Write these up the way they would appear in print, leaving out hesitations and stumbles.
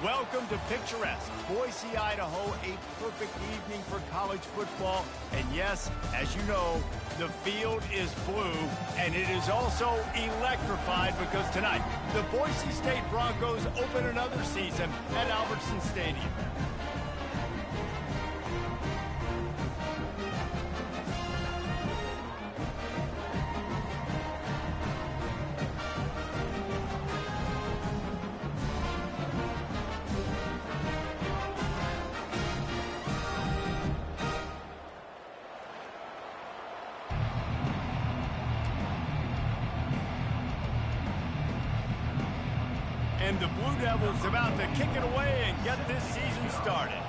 Welcome to picturesque Boise, Idaho, a perfect evening for college football. And yes, as you know, the field is blue, and it is also electrified because tonight, the Boise State Broncos open another season at Albertson Stadium. And the Blue Devils about to kick it away and get this season started.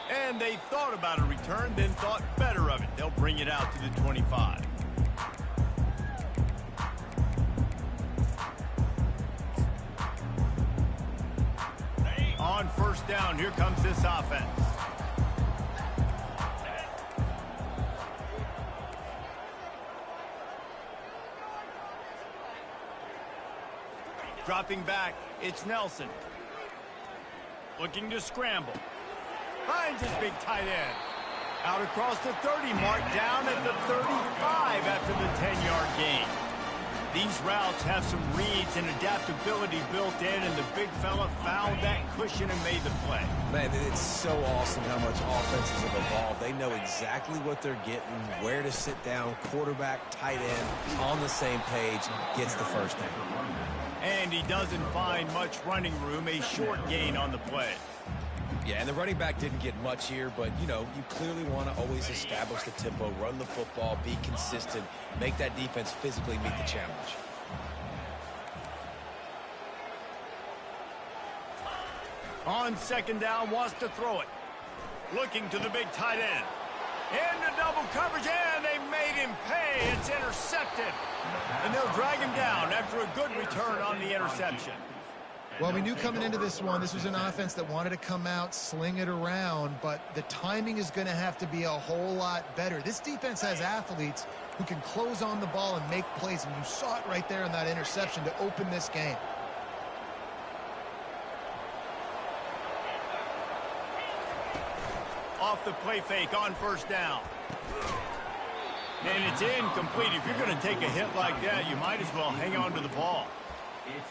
And they thought about a return, then thought better of it. They'll bring it out to the 25. On first down, here comes this offense. Dropping back, it's Nelson. Looking to scramble. Finds his big tight end. Out across the 30 mark, down at the 35 after the 10-yard gain. These routes have some reads and adaptability built in, and the big fella found that cushion and made the play. Man, it's so awesome how much offenses have evolved. They know exactly what they're getting, where to sit down, quarterback, tight end, on the same page, gets the first down. And he doesn't find much running room, a short gain on the play. Yeah, and the running back didn't get much here, but, you know, you clearly want to always establish the tempo, run the football, be consistent, make that defense physically meet the challenge. On second down, wants to throw it. Looking to the big tight end. Into double coverage, and they made him pay. It's intercepted. And they'll drag him down after a good return on the interception. Well, we knew coming into this one, this was an offense that wanted to come out, sling it around, but the timing is going to have to be a whole lot better. This defense has athletes who can close on the ball and make plays, and you saw it right there in that interception to open this game. Off the play fake on first down. And it's incomplete. If you're going to take a hit like that, you might as well hang on to the ball.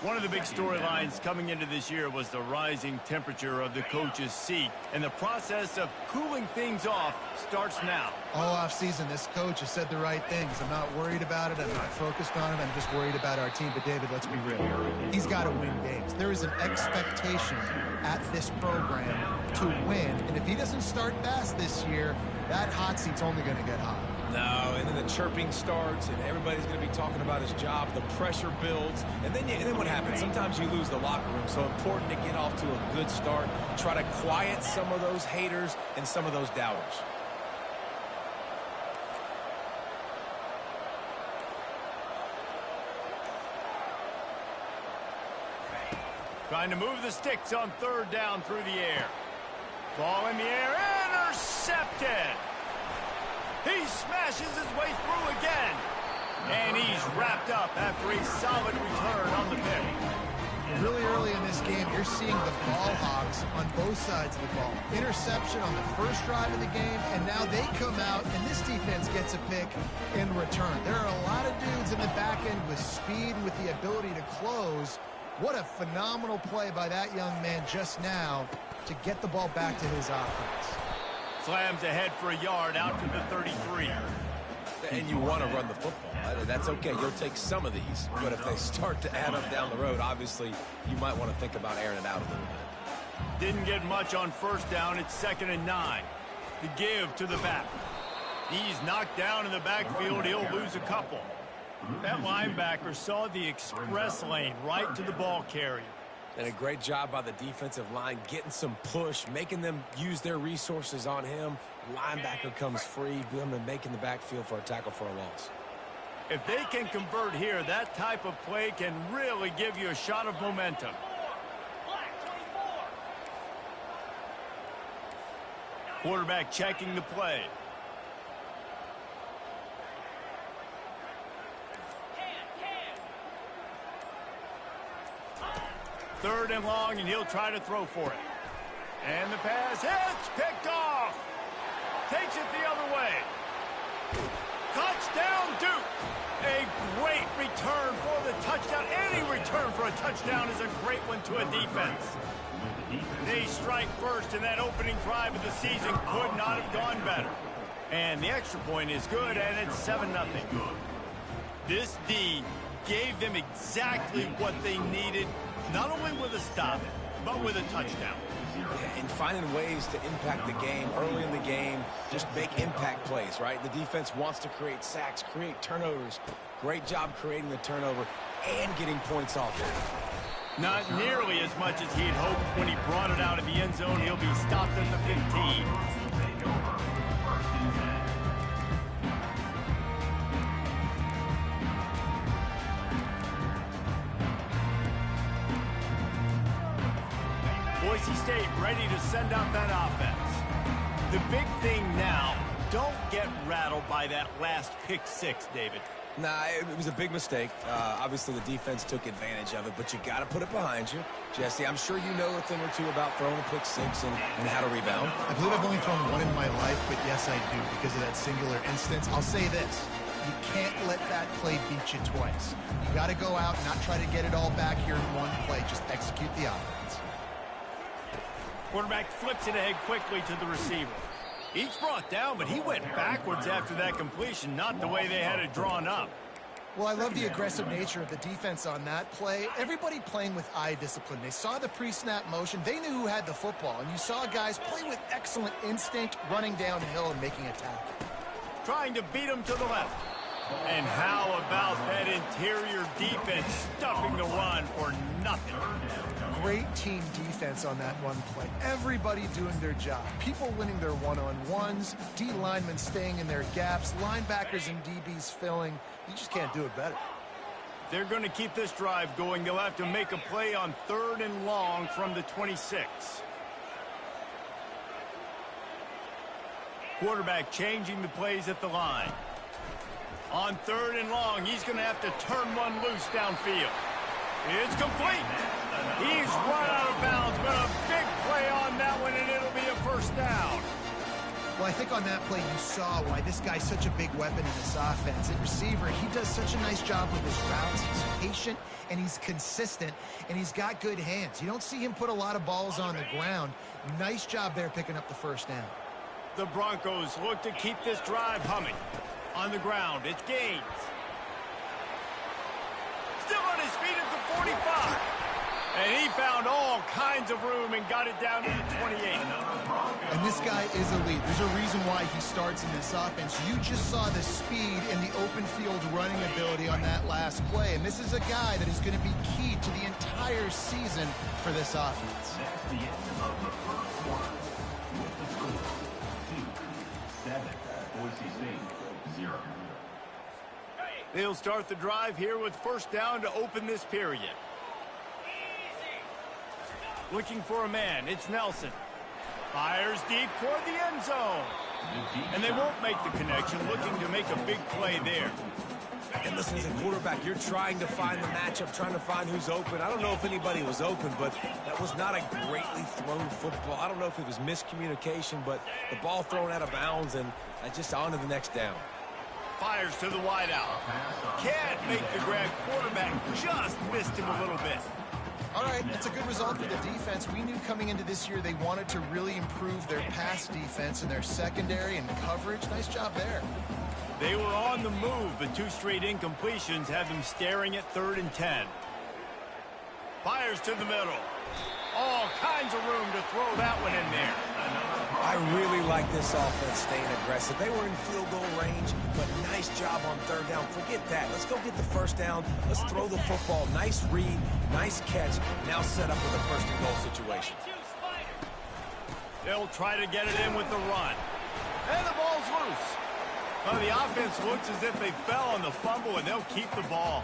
One of the big storylines coming into this year was the rising temperature of the coach's seat. And the process of cooling things off starts now. All offseason, this coach has said the right things. I'm not worried about it. I'm not focused on it. I'm just worried about our team. But, David, let's be real. He's got to win games. There is an expectation at this program to win. And if he doesn't start fast this year, that hot seat's only going to get hot. No, and then the chirping starts, and everybody's going to be talking about his job. The pressure builds, and then what happens? Sometimes you lose the locker room. So important to get off to a good start. Try to quiet some of those haters and some of those doubters. Trying to move the sticks on third down through the air. Ball in the air, intercepted. He smashes his way through again. And he's wrapped up after a solid return on the pick. Really early in this game, you're seeing the ball hogs on both sides of the ball. Interception on the first drive of the game, and now they come out, and this defense gets a pick in return. There are a lot of dudes in the back end with speed and with the ability to close. What a phenomenal play by that young man just now to get the ball back to his offense. Slams ahead for a yard out to the 33. And you want to run the football. That's okay. You'll take some of these. But if they start to add up down the road, obviously you might want to think about airing it out a little bit. Didn't get much on first down. It's 2nd and 9. The give to the back. He's knocked down in the backfield. He'll lose a couple. That linebacker saw the express lane right to the ball carrier. And a great job by the defensive line, getting some push, making them use their resources on him. Linebacker comes free, making the backfield for a tackle for a loss. If they can convert here, that type of play can really give you a shot of momentum. Quarterback checking the play. 3rd and long, and he'll try to throw for it. And the pass hits, picked off. Takes it the other way. Touchdown, Duke. A great return for the touchdown. Any return for a touchdown is a great one to a defense. They strike first, and that opening drive of the season could not have gone better. And the extra point is good, and it's 7-0. This D gave them exactly what they needed, not only with a stop, but with a touchdown. Yeah, and finding ways to impact the game early in the game, just make impact plays, right? The defense wants to create sacks, create turnovers. Great job creating the turnover and getting points off it. Not nearly as much as he had hoped when he brought it out of the end zone. He'll be stopped at the 15. Boise State ready to send out that offense. The big thing now, don't get rattled by that last pick six, David. Nah, it was a big mistake. Obviously, the defense took advantage of it, but you got to put it behind you. Jesse, I'm sure you know a thing or two about throwing a pick six and how to rebound. I believe I've only thrown one in my life, but yes, I do because of that singular instance. I'll say this. You can't let that play beat you twice. You got to go out and not try to get it all back here in one play. Just execute the offense. Quarterback flips it ahead quickly to the receiver. Each brought down, but he went backwards after that completion, not the way they had it drawn up. Well, I love the aggressive nature of the defense on that play. Everybody playing with eye discipline. They saw the pre-snap motion. They knew who had the football, and you saw guys play with excellent instinct, running downhill and making a tackle. Trying to beat him to the left. And how about that interior defense stuffing the run for nothing? Great team defense on that run play. Everybody doing their job. People winning their one-on-ones, D linemen staying in their gaps, linebackers and DBs filling. You just can't do it better. They're going to keep this drive going. They'll have to make a play on 3rd and long from the 26. Quarterback changing the plays at the line. On 3rd and long, he's going to have to turn one loose downfield. It's complete. He's run out of bounds, but a big play on that one, and it'll be a first down. Well, I think on that play you saw why this guy's such a big weapon in this offense. At receiver, he does such a nice job with his routes. He's patient, and he's consistent, and he's got good hands. You don't see him put a lot of balls on the ground. Nice job there picking up the first down. The Broncos look to keep this drive humming. On the ground, it's Gaines. Still on his feet at the 45. And he found all kinds of room and got it down to the 28. And this guy is elite. There's a reason why he starts in this offense. You just saw the speed and the open field running ability on that last play. And this is a guy that is going to be key to the entire season for this offense. That's the end of the first quarter. With the score, 2-7. Boise State, 0. They'll start the drive here with first down to open this period. Looking for a man, it's Nelson. Fires deep toward the end zone. And they won't make the connection, looking to make a big play there. And listen, as a quarterback, you're trying to find the matchup, trying to find who's open. I don't know if anybody was open, but that was not a greatly thrown football. I don't know if it was miscommunication, but the ball thrown out of bounds, and just on to the next down. Fires to the wideout. Can't make the grab. Quarterback just missed him a little bit. All right, that's a good result for the defense. We knew coming into this year they wanted to really improve their pass defense and their secondary and coverage. Nice job there. They were on the move, but 2 straight incompletions have them staring at 3rd and 10. Fires to the middle. All kinds of room to throw that one in there. I really like this offense staying aggressive. They were in field goal range, but nice job on 3rd down. Forget that. Let's go get the first down. Let's throw the football. Nice read, nice catch. Now set up with a 1st and goal situation. They'll try to get it in with the run. And the ball's loose. Well, the offense looks as if they fell on the fumble, and they'll keep the ball.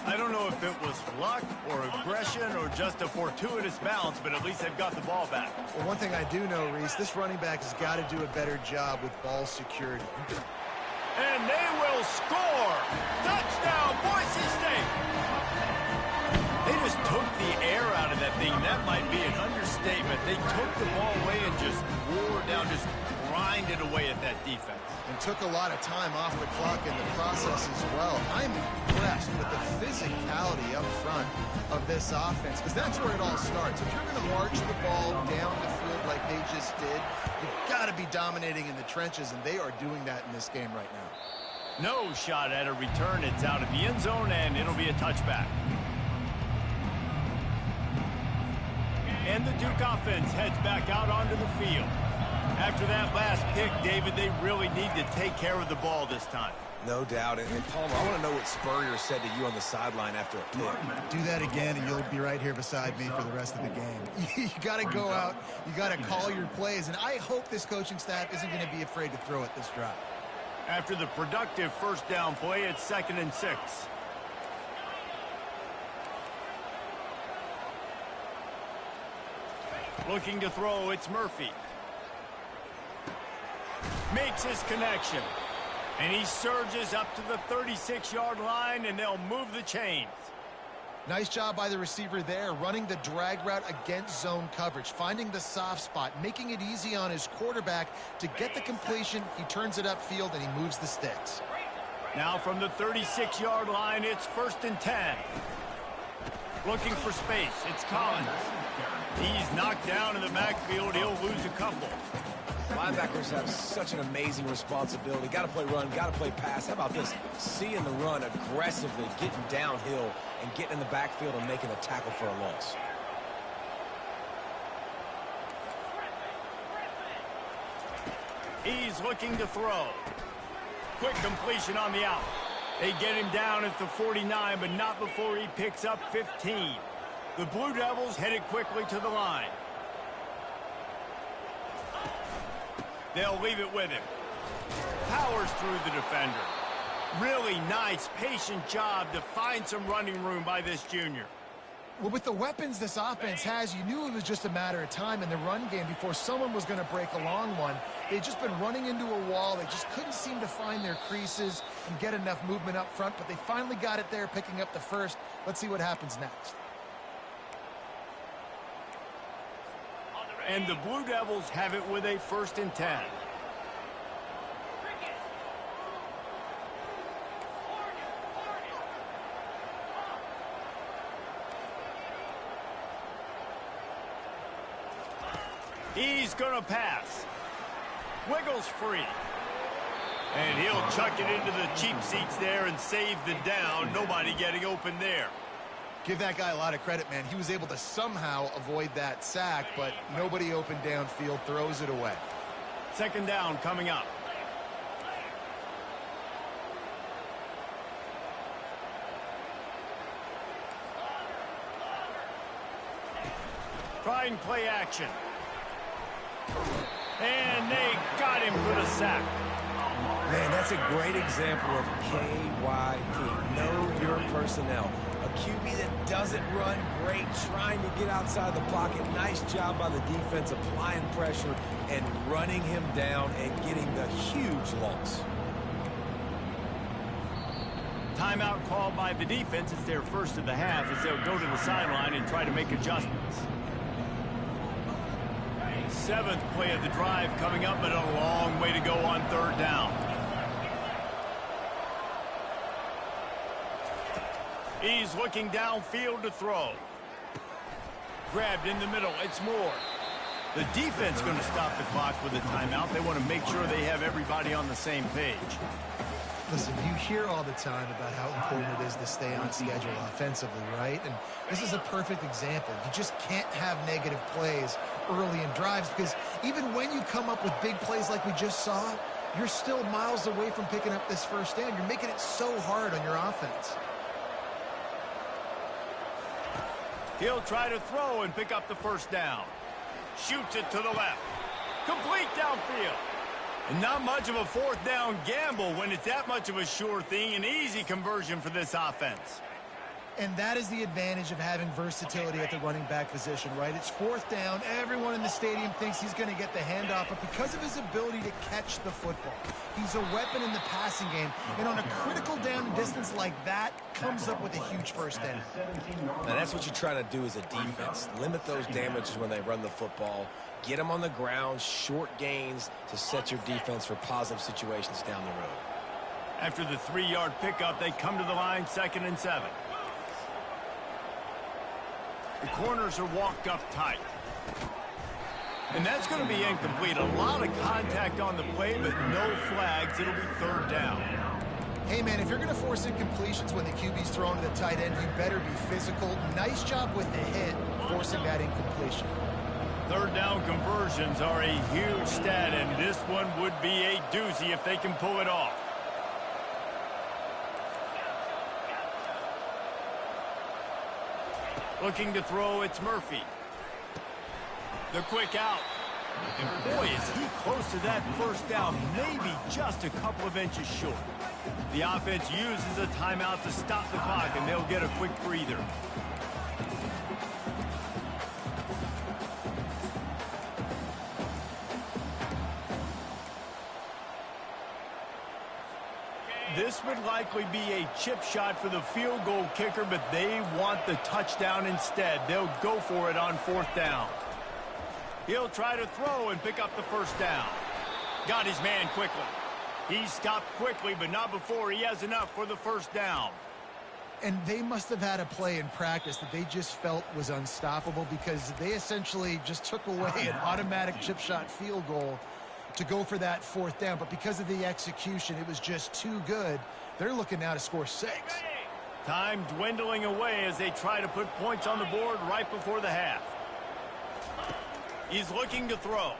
I don't know if it was luck or aggression or just a fortuitous bounce, but at least they've got the ball back. Well, one thing I do know, Reese, this running back has got to do a better job with ball security. And they will score! Touchdown, Boise State! They just took the air out of that thing. That might be an understatement. They took the ball away and just wore down, just grinded away at that defense. And took a lot of time off the clock in the process as well. I'm impressed with the physicality up front of this offense, because that's where it all starts. If you're going to march the ball down the field like they just did, you've got to be dominating in the trenches, and they are doing that in this game right now. No shot at a return. It's out of the end zone, and it'll be a touchback. And the Duke offense heads back out onto the field. After that last pick, David, they really need to take care of the ball this time. No doubt. And Palmer, I want to know what Spurrier said to you on the sideline after a pick. Do that again, and you'll be right here beside me for the rest of the game. You got to go out. You got to call your plays. And I hope this coaching staff isn't going to be afraid to throw it this drive. After the productive first down play, it's 2nd and 6. Looking to throw, it's Murphy. Makes his connection. And he surges up to the 36-yard line, and they'll move the chains. Nice job by the receiver there, running the drag route against zone coverage, finding the soft spot, making it easy on his quarterback to get the completion. He turns it upfield, and he moves the sticks. Now from the 36-yard line, it's 1st and 10. Looking for space, it's Collins. He's knocked down in the backfield. He'll lose a couple. Linebackers have such an amazing responsibility. Got to play run, got to play pass. How about this? Seeing the run aggressively, getting downhill, and getting in the backfield and making a tackle for a loss. He's looking to throw. Quick completion on the out. They get him down at the 49, but not before he picks up 15. The Blue Devils headed quickly to the line. They'll leave it with him. Powers through the defender. Really nice, patient job to find some running room by this junior. Well, with the weapons this offense has, you knew it was just a matter of time in the run game before someone was going to break a long one. They'd just been running into a wall. They just couldn't seem to find their creases and get enough movement up front, but they finally got it there, picking up the first. Let's see what happens next. And the Blue Devils have it with a 1st and 10. He's going to pass. Wiggles free. And he'll chuck it into the cheap seats there and save the down. Nobody getting open there. Give that guy a lot of credit, man. He was able to somehow avoid that sack, but nobody open downfield, throws it away. 2nd down coming up. Try and play action. And they got him for the sack. Man, that's a great example of KYP. Know your personnel. A QB that doesn't run great, trying to get outside the pocket. Nice job by the defense applying pressure and running him down and getting the huge loss. Timeout called by the defense. It's their first of the half as they'll go to the sideline and try to make adjustments. 7th play of the drive coming up, but a long way to go on 3rd down. He's looking downfield to throw. Grabbed in the middle. It's Moore. The defense going to stop the clock with a timeout. They want to make sure they have everybody on the same page. Listen, you hear all the time about how important it is to stay on schedule offensively, right? And this is a perfect example. You just can't have negative plays early in drives because even when you come up with big plays like we just saw, you're still miles away from picking up this first down. You're making it so hard on your offense. He'll try to throw and pick up the 1st down. Shoots it to the left. Complete downfield. And not much of a 4th down gamble when it's that much of a sure thing. An easy conversion for this offense. And that is the advantage of having versatility at the running back position, right? It's fourth down. Everyone in the stadium thinks he's going to get the handoff, but because of his ability to catch the football, he's a weapon in the passing game. And on a critical down and distance like that, comes up with a huge first down. Now, that's what you're trying to do as a defense. Limit those damages when they run the football. Get them on the ground, short gains to set your defense for positive situations down the road. After the 3-yard pickup, they come to the line 2nd and 7. The corners are walked up tight. And that's going to be incomplete. A lot of contact on the play, but no flags. It'll be 3rd down. Hey, man, if you're going to force incompletions when the QB's thrown to the tight end, you better be physical. Nice job with the hit, forcing that incompletion. 3rd down conversions are a huge stat, and this one would be a doozy if they can pull it off. Looking to throw, it's Murphy. The quick out. And boy, is he close to that first down, maybe just a couple of inches short. The offense uses a timeout to stop the clock, and they'll get a quick breather. This would likely be a chip shot for the field goal kicker, but they want the touchdown instead. They'll go for it on 4th down. He'll try to throw and pick up the first down. Got his man quickly. He stopped quickly, but not before he has enough for the first down. And they must have had a play in practice that they just felt was unstoppable, because they essentially just took away an automatic chip shot field goal to go for that 4th down. But because of the execution, it was just too good. They're looking now to score 6. Time dwindling away as they try to put points on the board right before the half. He's looking to throw.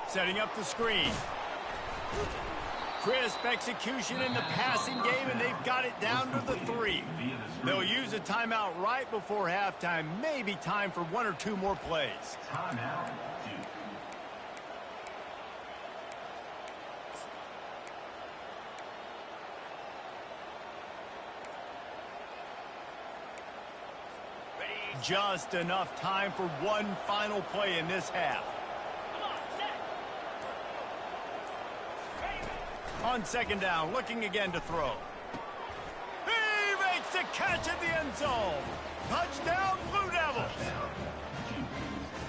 Setting up the screen. Crisp execution in the passing game, and they've got it down to the 3. They'll use a timeout right before halftime. Maybe time for 1 or 2 more plays. Timeout. Just enough time for one final play in this half. On 2nd down, looking again to throw. He makes the catch at the end zone. Touchdown, Blue Devils.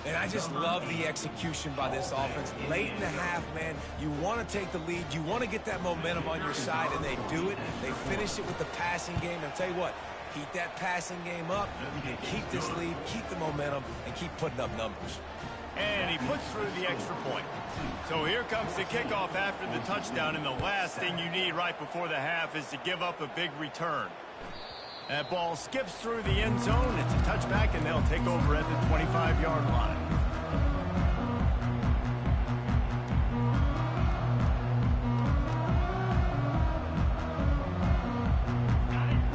And I just love the execution by this offense. Late in the half, man, you want to take the lead. You want to get that momentum on your side, and they do it. They finish it with the passing game. And I'll tell you what, keep that passing game up, and keep this lead, keep the momentum, and keep putting up numbers. And he puts through the extra point. So here comes the kickoff after the touchdown, and the last thing you need right before the half is to give up a big return. That ball skips through the end zone. It's a touchback, and they'll take over at the 25-yard line.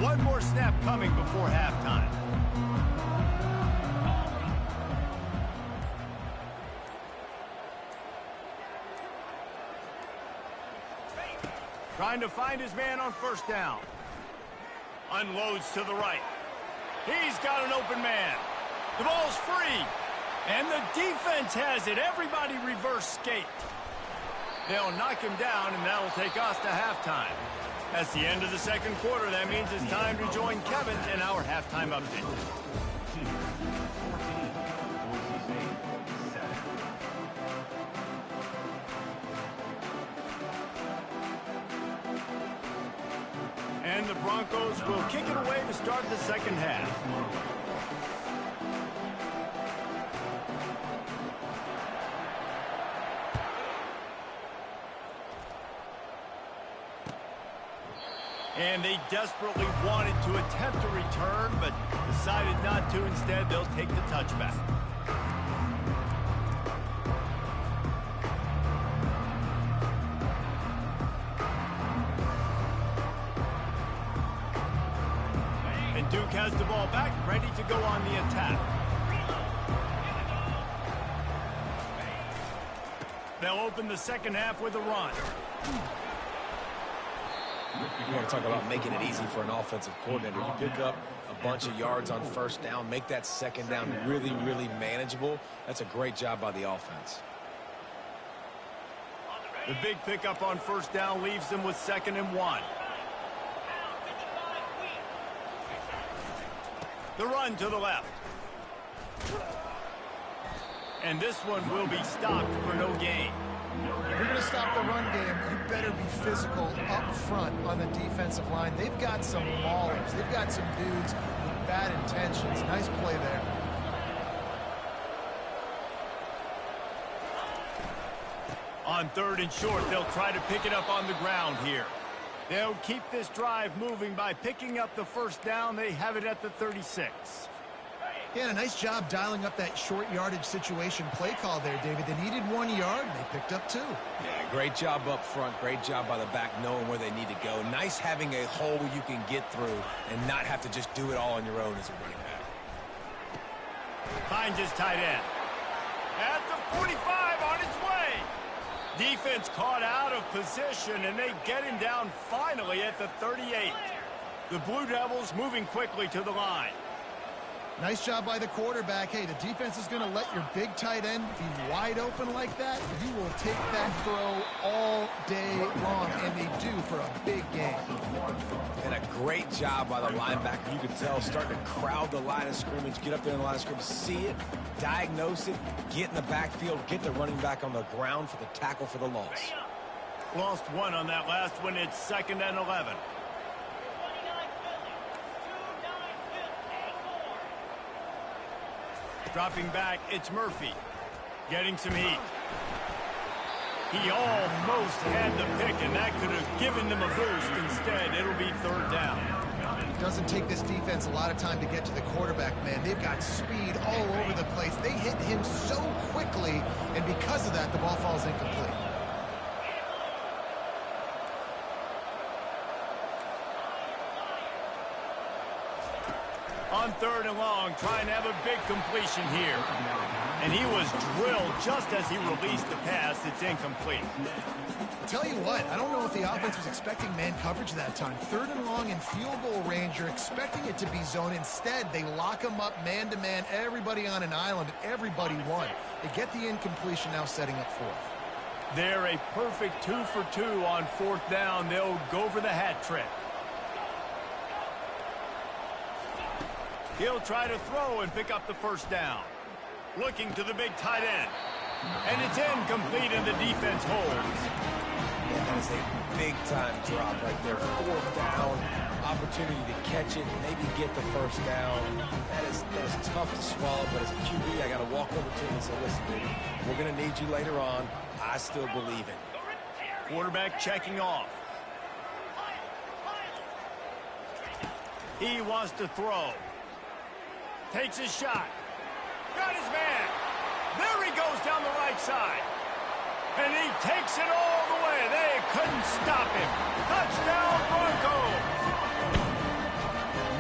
One more snap coming before halftime. Trying to find his man on 1st down. Unloads to the right. He's got an open man. The ball's free. And the defense has it. Everybody reverse skate. They'll knock him down, and that'll take us to halftime. That's the end of the 2nd quarter. That means it's time to join Kevin in our halftime update. And the Broncos will kick it away to start the 2nd half. And they desperately wanted to attempt a return, but decided not to. Instead, they'll take the touchback. And Duke has the ball back, ready to go on the attack. They'll open the 2nd half with a run. You want to talk about making it easy for an offensive coordinator. You pick up a bunch of yards on first down, make that second down really, really manageable. That's a great job by the offense. The big pickup on first down leaves them with 2nd and 1. The run to the left. And this one will be stopped for no gain. If you're going to stop the run game, you better be physical up front on the defensive line. They've got some maulers. They've got some dudes with bad intentions. Nice play there. On 3rd and short, they'll try to pick it up on the ground here. They'll keep this drive moving by picking up the first down. They have it at the 36. Yeah, and a nice job dialing up that short yardage situation play call there, David. They needed 1 yard, and they picked up 2. Yeah, great job up front. Great job by the back knowing where they need to go. Nice having a hole where you can get through and not have to just do it all on your own as a running back. Finds his tight end. At the 45, on his way. Defense caught out of position, and they get him down finally at the 38. The Blue Devils moving quickly to the line. Nice job by the quarterback. Hey, the defense is going to let your big tight end be wide open like that. You will take that throw all day long, and they do for a big game. And a great job by the linebacker. You can tell starting to crowd the line of scrimmage, get up there in the line of scrimmage, see it, diagnose it, get in the backfield, get the running back on the ground for the tackle for the loss. Lost 1 on that last one. It's 2nd and 11. Dropping back, it's Murphy. Getting some heat. He almost had the pick, and that could have given them a boost. Instead, it'll be 3rd down. It doesn't take this defense a lot of time to get to the quarterback, man. They've got speed all over the place. They hit him so quickly, and because of that, the ball falls incomplete. On 3rd and long, trying to have a big completion here. And he was drilled just as he released the pass. It's incomplete. Tell you what, I don't know if the offense was expecting man coverage that time. 3rd and long in field goal range, you're expecting it to be zone. Instead, they lock them up man-to-man, everybody on an island, and everybody won. They get the incompletion, now setting up 4th. They're a perfect 2 for 2 on 4th down. They'll go for the hat trick. He'll try to throw and pick up the first down. Looking to the big tight end. And it's incomplete, and the defense holds. Yeah, that is a big-time drop right there. 4th down, opportunity to catch it, maybe get the first down. That is tough to swallow, but as a QB, I got to walk over to him and say, listen, dude, we're going to need you later on. I still believe it. Quarterback checking off. He wants to throw. Takes his shot. Got his man. There he goes down the right side. And he takes it all the way. They couldn't stop him. Touchdown, Broncos.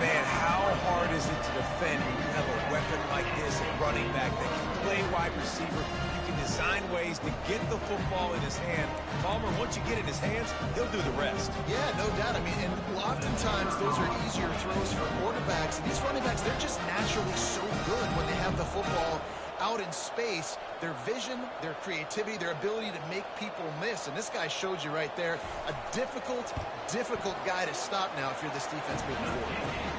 Man, how hard is it to defend when you have a weapon like this at running back that can play wide receiver? You can design ways to get the football in his hand. Palmer, once you get it in his hands, he'll do the rest. Yeah, no doubt. I mean, and oftentimes those are easier throws for quarterbacks. These running backs, they're just naturally so good when they have the football out in space. Their vision, their creativity, their ability to make people miss. And this guy showed you right there, a difficult guy to stop now if you're this defense moving forward.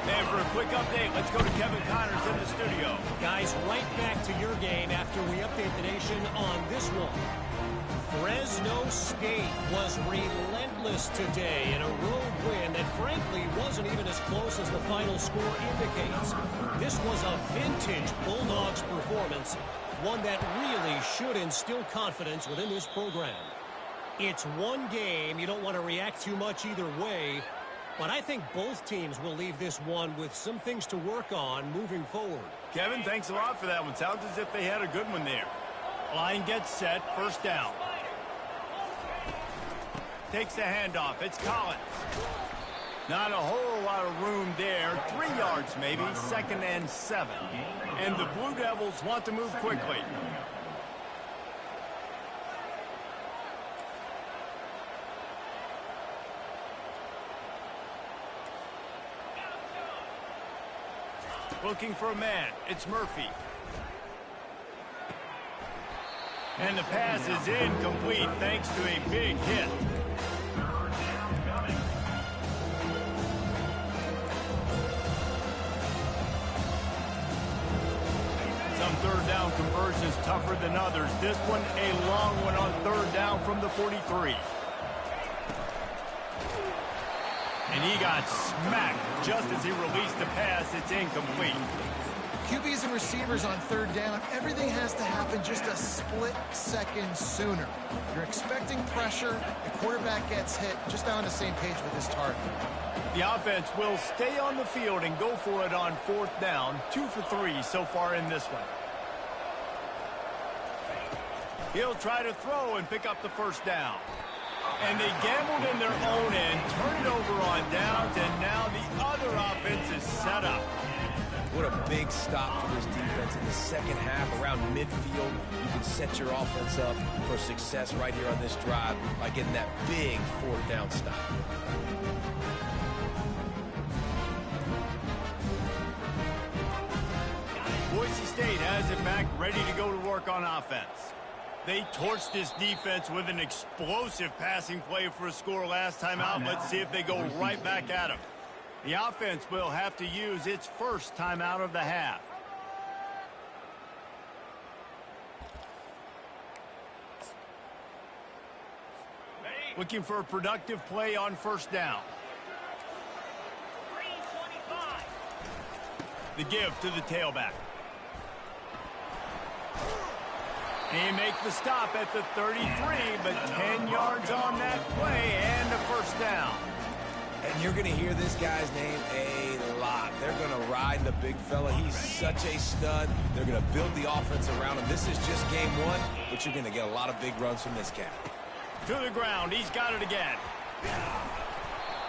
And for a quick update, let's go to Kevin Connors in the studio. Guys, right back to your game after we update the nation on this one. Fresno State was relentless today in a road win that frankly wasn't even as close as the final score indicates. This was a vintage Bulldogs performance, one that really should instill confidence within this program. It's one game. You don't want to react too much either way, but I think both teams will leave this one with some things to work on moving forward. Kevin, thanks a lot for that one. Sounds as if they had a good one there. Line gets set, first down. Takes the handoff. It's Collins. Not a whole lot of room there. 3 yards maybe. 2nd and 7. And the Blue Devils want to move quickly. Looking for a man. It's Murphy. And the pass is incomplete thanks to a big hit. Some third down conversions tougher than others. This one a long one on third down from the 43. And he got smacked just as he released the pass. It's incomplete. QBs and receivers on third down, everything has to happen just a split second sooner. You're expecting pressure, the quarterback gets hit, just not on the same page with his target. The offense will stay on the field and go for it on fourth down. 2 for 3 so far in this one. He'll try to throw and pick up the first down. And they gambled in their own end, turn it over on downs, and now the other offense is set up. What a big stop for this defense in the second half. Around midfield, you can set your offense up for success right here on this drive by getting that big fourth down stop. Boise State has it back, ready to go to work on offense. They torched this defense with an explosive passing play for a score last time out. Let's see if they go right back at him. The offense will have to use its first timeout of the half. Looking for a productive play on first down. The give to the tailback. He makes the stop at the 33, but 10 yards on that play and a first down. And you're going to hear this guy's name a lot. They're going to ride the big fella. He's such a stud. They're going to build the offense around him. This is just game one, but you're going to get a lot of big runs from this cat. To the ground. He's got it again.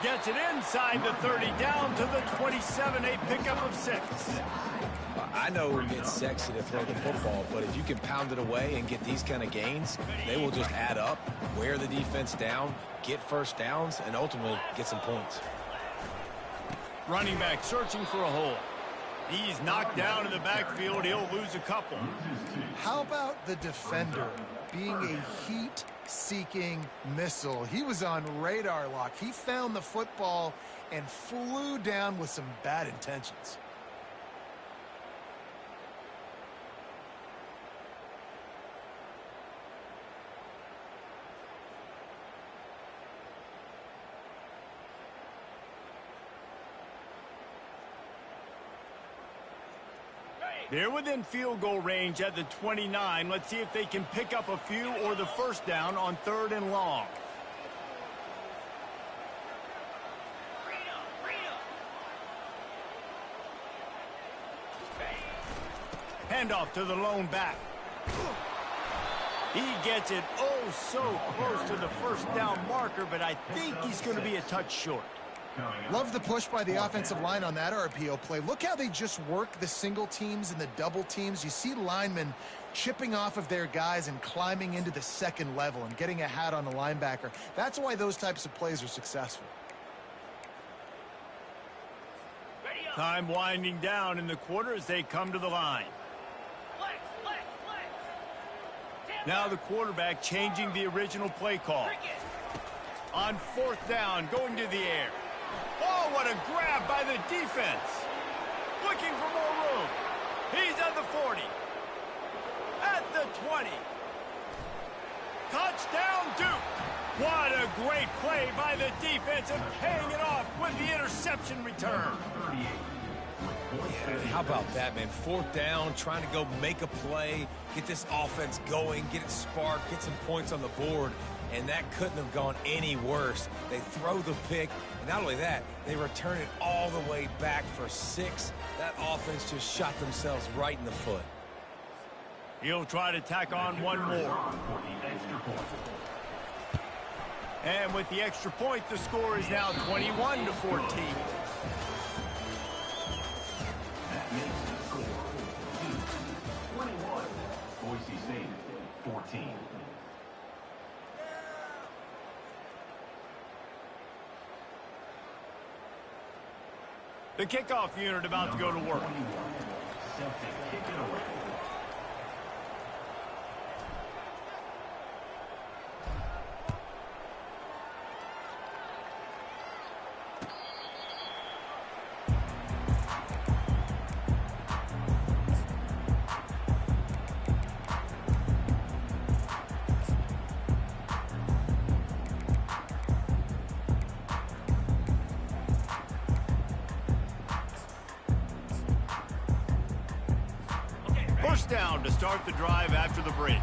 Gets it inside the 30, down to the 27, a pickup of 6. I know it's sexy to throw the football, but if you can pound it away and get these kind of gains, they will just add up, wear the defense down, get first downs, and ultimately get some points. Running back searching for a hole. He's knocked down in the backfield. He'll lose a couple. How about the defender being a heat-seeking missile? He was on radar lock. He found the football and flew down with some bad intentions. They're within field goal range at the 29. Let's see if they can pick up a few or the first down on third and long. Handoff to the lone back. He gets it oh so close to the first down marker, but I think he's going to be a touch short. Love the push by the offensive line on that RPO play. Look how they just work the single teams and the double teams. You see linemen chipping off of their guys and climbing into the second level and getting a hat on the linebacker. That's why those types of plays are successful. Time winding down in the quarter as they come to the line. Now the quarterback changing the original play call. On fourth down, going to the air. Oh, what a grab by the defense. Looking for more room. He's at the 40. At the 20. Touchdown, Duke. What a great play by the defense and paying it off with the interception return. Yeah, how about that, man? Fourth down, trying to go make a play, get this offense going, get it sparked, get some points on the board. And that couldn't have gone any worse. They throw the pick, and not only that, they return it all the way back for 6. That offense just shot themselves right in the foot. He'll try to tack on one more. And with the extra point, the score is now 21-14. That makes the score 21. Boise State 14. The kickoff unit about to go to work. Celtic kick it away. First down to start the drive after the break.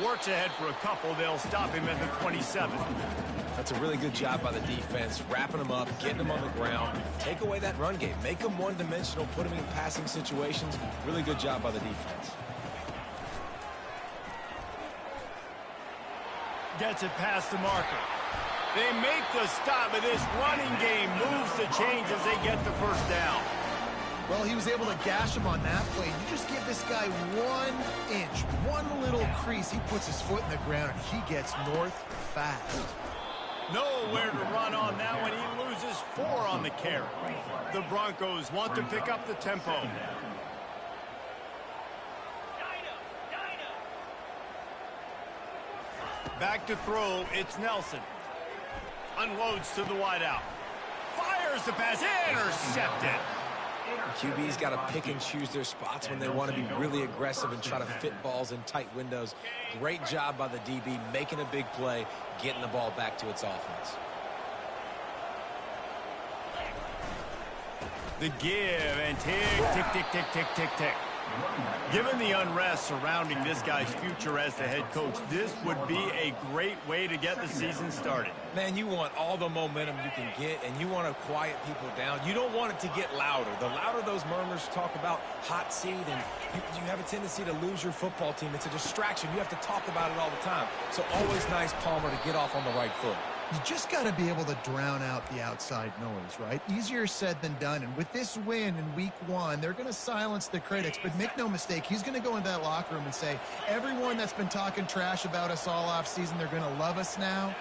Works ahead for a couple. They'll stop him at the 27. That's a really good job by the defense, wrapping them up, getting them on the ground. Take away that run game. Make them one-dimensional, put them in passing situations. Really good job by the defense. Gets it past the marker. They make the stop, but this running game moves the chains as they get the first down. Well, he was able to gash him on that play. You just give this guy 1 inch, one little crease. He puts his foot in the ground, and he gets north fast. Nowhere to run on that one. He loses 4 on the carry. The Broncos want to pick up the tempo. Back to throw, it's Nelson. Unloads to the wideout. Fires the pass, intercepted. QB's got to pick and choose their spots when they want to be really aggressive and try to fit balls in tight windows. Great job by the DB, making a big play, getting the ball back to its offense. The give and tick, tick, tick, tick, tick, tick, tick. Given the unrest surrounding this guy's future as the head coach, this would be a great way to get the season started. Man, you want all the momentum you can get, and you want to quiet people down. You don't want it to get louder. The louder those murmurs talk about hot seat, and you have a tendency to lose your football team. It's a distraction. You have to talk about it all the time. So always nice, Palmer, to get off on the right foot. You just got to be able to drown out the outside noise, right? Easier said than done. And with this win in week 1, they're going to silence the critics. But make no mistake, he's going to go into that locker room and say, everyone that's been talking trash about us all off season, they're going to love us now.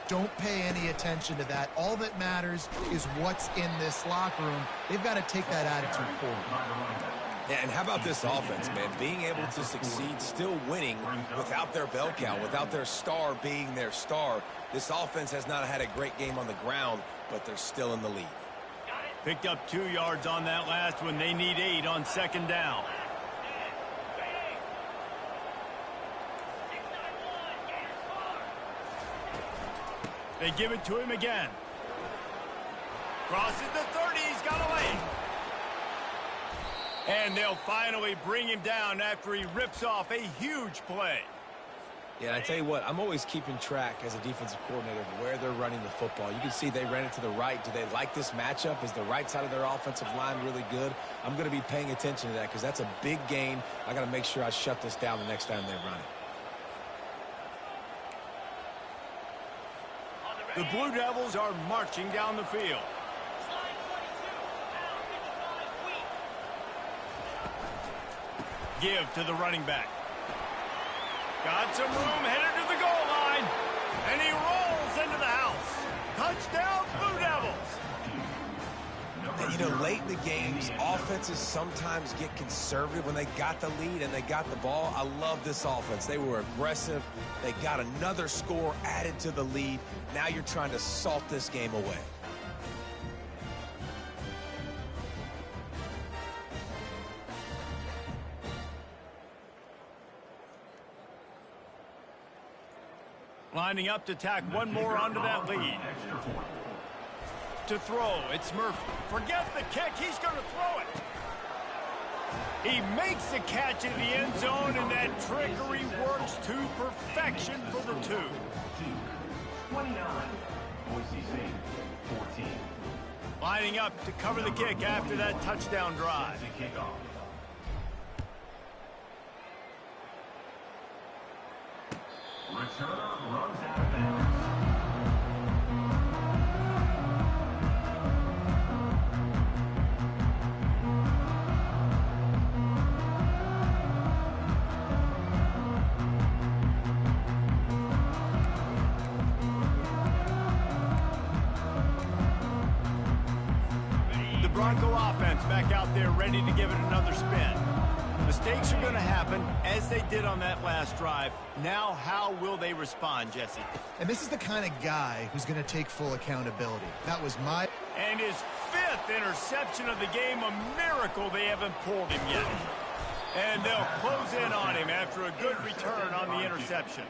Don't pay any attention to that. All that matters is what's in this locker room. They've got to take that attitude forward. Yeah, and how about this offense, man? Being able to succeed, still winning without their bell cow, without their star being their star. This offense has not had a great game on the ground, but they're still in the lead. Picked up 2 yards on that last one. They need 8 on second down. They give it to him again. Crosses the 30. He's got away. And they'll finally bring him down after he rips off a huge play. Yeah, and I tell you what, I'm always keeping track as a defensive coordinator of where they're running the football. You can see they ran it to the right. Do they like this matchup? Is the right side of their offensive line really good? I'm going to be paying attention to that because that's a big gain. I got to make sure I shut this down the next time they run it. The Blue Devils are marching down the field. Give to the running back. Got some room, headed to the goal line. And he rolls into the house. Touchdown, Blue Devils. And, you know, late in the games, offenses sometimes get conservative when they got the lead and they got the ball. I love this offense. They were aggressive. They got another score added to the lead. Now you're trying to salt this game away. Lining up to tack one more onto that lead. To throw, it's Murphy. Forget the kick, he's going to throw it. He makes the catch in the end zone, and that trickery works to perfection for the 2. 29. Boise State, 14. Lining up to cover the kick after that touchdown drive. Kickoff. Returner runs out of bounds. Bronco offense back out there ready to give it another spin. Mistakes are going to happen, as they did on that last drive. Now, how will they respond, Jesse? And this is the kind of guy who's going to take full accountability. That was my... And his 5th interception of the game, a miracle they haven't pulled him yet. And they'll close in on him after a good return on the interception.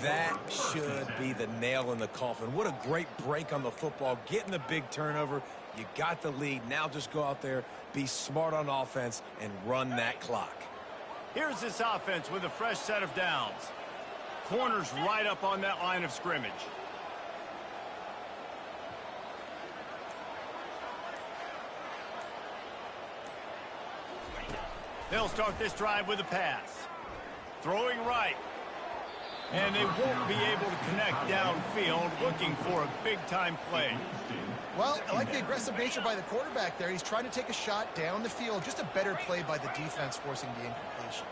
That should be the nail in the coffin. What a great break on the football, getting the big turnover. You got the lead. Now just go out there, be smart on offense, and run that clock. Here's this offense with a fresh set of downs. Corners right up on that line of scrimmage. They'll start this drive with a pass. Throwing right. And they won't be able to connect downfield, looking for a big-time play. Well, I like the aggressive nature by the quarterback there. He's trying to take a shot down the field. Just a better play by the defense forcing the incompletion.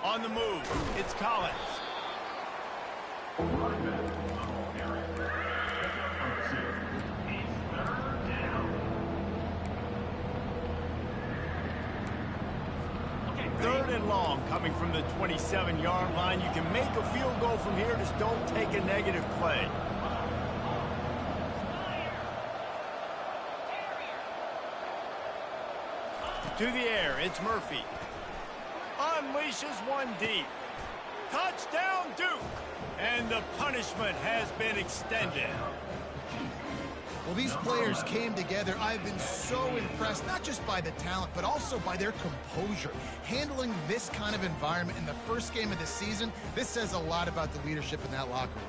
On the move, it's Collins. Third and long coming from the 27-yard line. You can make a field goal from here. Just don't take a negative play. To the air, it's Murphy. Unleashes one deep. Touchdown, Duke! And the punishment has been extended. Well, these players came together. I've been so impressed, not just by the talent, but also by their composure. Handling this kind of environment in the first game of the season, this says a lot about the leadership in that locker room.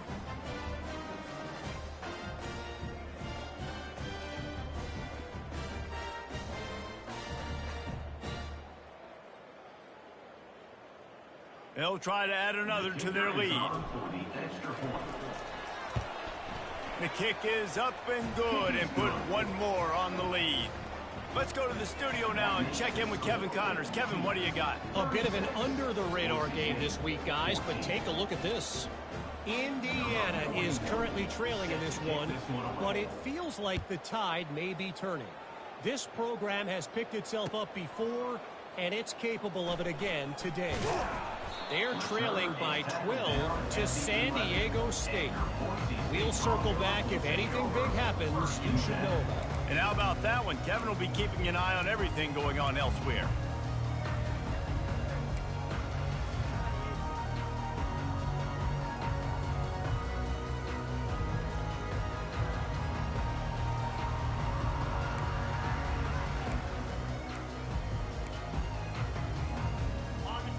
They'll try to add another to their lead. The kick is up and good and put one more on the lead. Let's go to the studio now and check in with Kevin Connors. Kevin, what do you got? A bit of an under-the-radar game this week, guys, but take a look at this. Indiana is currently trailing in this one, but it feels like the tide may be turning. This program has picked itself up before, and it's capable of it again today. They're trailing by 12 to San Diego State. We'll circle back if anything big happens you should know about. And how about that one? Kevin will be keeping an eye on everything going on elsewhere.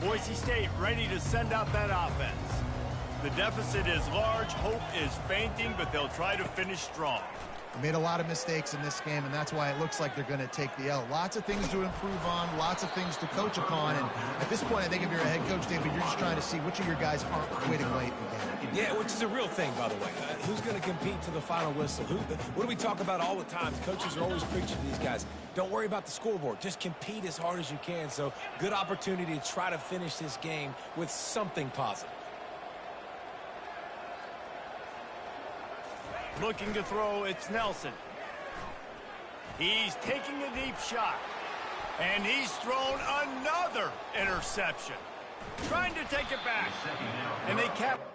Boise State ready to send out that offense. The deficit is large, hope is fainting, but they'll try to finish strong. They made a lot of mistakes in this game, and that's why it looks like they're going to take the L. Lots of things to improve on, lots of things to coach upon, and at this point, I think if you're a head coach, David, you're just trying to see which of your guys aren't quitting late in the game. Yeah, which is a real thing, by the way. Who's going to compete to the final whistle? What do we talk about all the time? Coaches are always preaching to these guys. Don't worry about the scoreboard. Just compete as hard as you can. So, good opportunity to try to finish this game with something positive. Looking to throw, it's Nelson. He's taking a deep shot. And he's thrown another interception. Trying to take it back. And they kept...